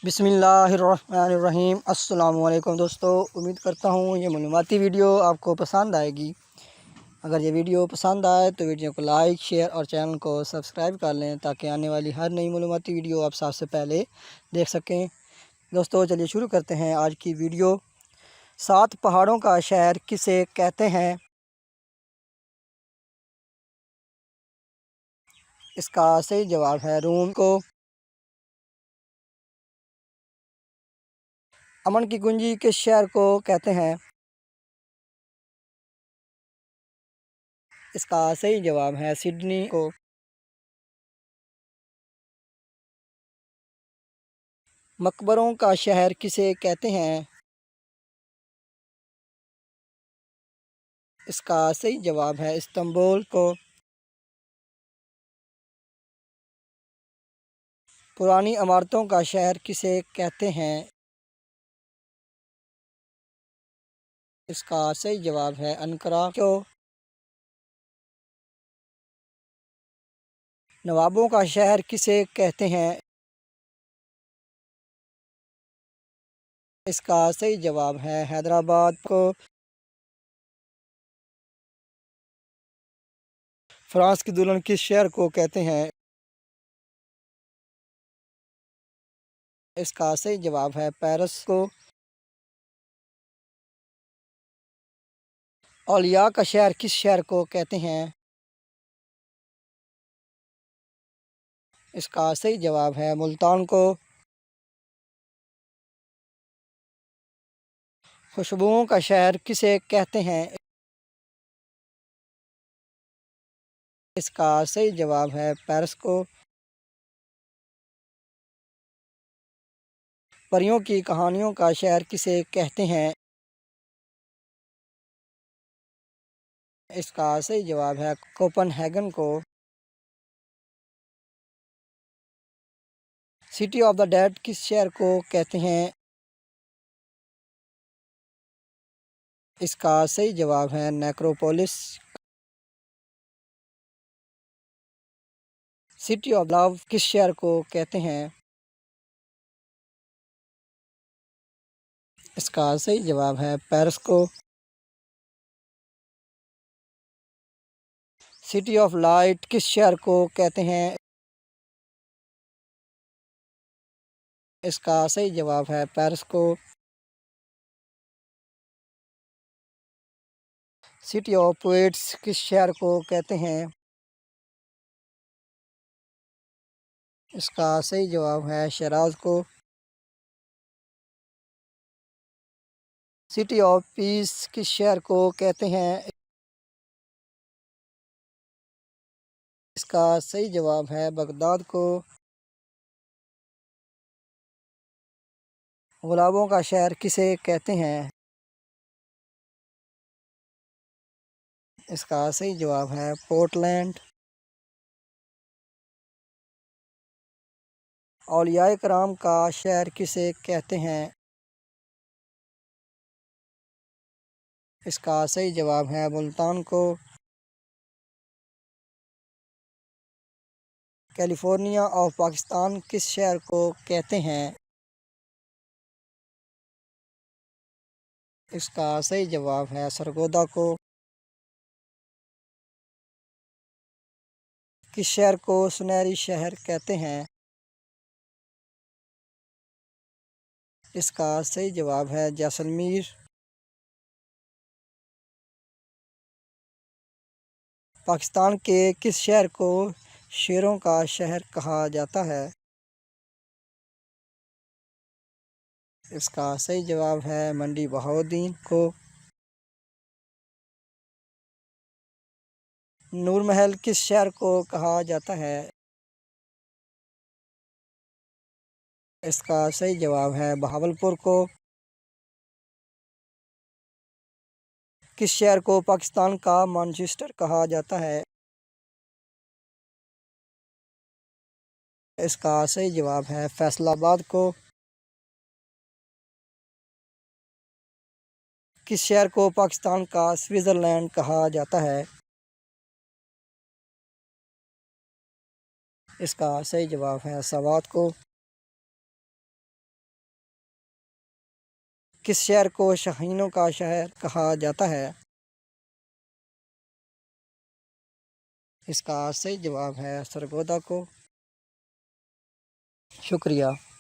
बिस्मिल्लाहिर्रहमानिर्रहीम। अस्सलामुअलैकुम दोस्तों, उम्मीद करता हूँ ये मालूमाती वीडियो आपको पसंद आएगी। अगर ये वीडियो पसंद आए तो वीडियो को लाइक, शेयर और चैनल को सब्सक्राइब कर लें ताकि आने वाली हर नई मालूमाती वीडियो आप सबसे पहले देख सकें। दोस्तों चलिए शुरू करते हैं आज की वीडियो। 7 पहाड़ों का शहर किसे कहते हैं? इसका सही जवाब है रोम को। अमन की कुंजी किस शहर को कहते हैं? इसका सही जवाब है सिडनी को। मकबरों का शहर किसे कहते हैं? इसका सही जवाब है इस्तांबुल को। पुरानी इमारतों का शहर किसे कहते हैं? इसका सही जवाब है अनकरा को। नवाबों का शहर किसे कहते हैं? इसका सही जवाब है हैदराबाद को। फ्रांस की दुल्हन किस शहर को कहते हैं? इसका सही जवाब है पेरिस को। औलिया का शहर किस शहर को कहते हैं? इसका सही जवाब है मुल्तान को। खुशबुओं का शहर किसे कहते हैं? इसका सही जवाब है पेरिस को। परियों की कहानियों का शहर किसे कहते हैं? इसका सही जवाब है कोपनहेगन को। सिटी ऑफ द डेड किस शहर को कहते हैं? इसका सही जवाब है नेक्रोपोलिस। सिटी ऑफ लव किस शहर को कहते हैं? इसका सही जवाब है पेरिस को। सिटी ऑफ लाइट किस शहर को कहते हैं? इसका सही जवाब है पेरिस को। सिटी ऑफ पोएट्स किस शहर को कहते हैं? इसका सही जवाब है शिराज को। सिटी ऑफ पीस किस शहर को कहते हैं? इसका सही जवाब है बगदाद को। गुलाबों का शहर किसे कहते हैं? इसका सही जवाब है पोर्टलैंड। औलियाए कराम का शहर किसे कहते हैं? इसका सही जवाब है मुल्तान को। कैलिफोर्निया ऑफ पाकिस्तान किस शहर को कहते हैं? इसका सही जवाब है सरगोदा को। किस शहर को सुनहरी शहर कहते हैं? इसका सही जवाब है जैसलमेर। पाकिस्तान के किस शहर को शेरों का शहर कहा जाता है? इसका सही जवाब है मंडी बहाउद्दीन को। नूर महल किस शहर को कहा जाता है? इसका सही जवाब है बहावलपुर को। किस शहर को पाकिस्तान का मैनचेस्टर कहा जाता है? इसका सही जवाब है फैसलाबाद को। किस शहर को पाकिस्तान का स्विट्ज़रलैंड कहा जाता है? इसका सही जवाब है सवात को। किस शहर को शाहीनों का शहर कहा जाता है? इसका सही जवाब है सरगोदा को। शुक्रिया।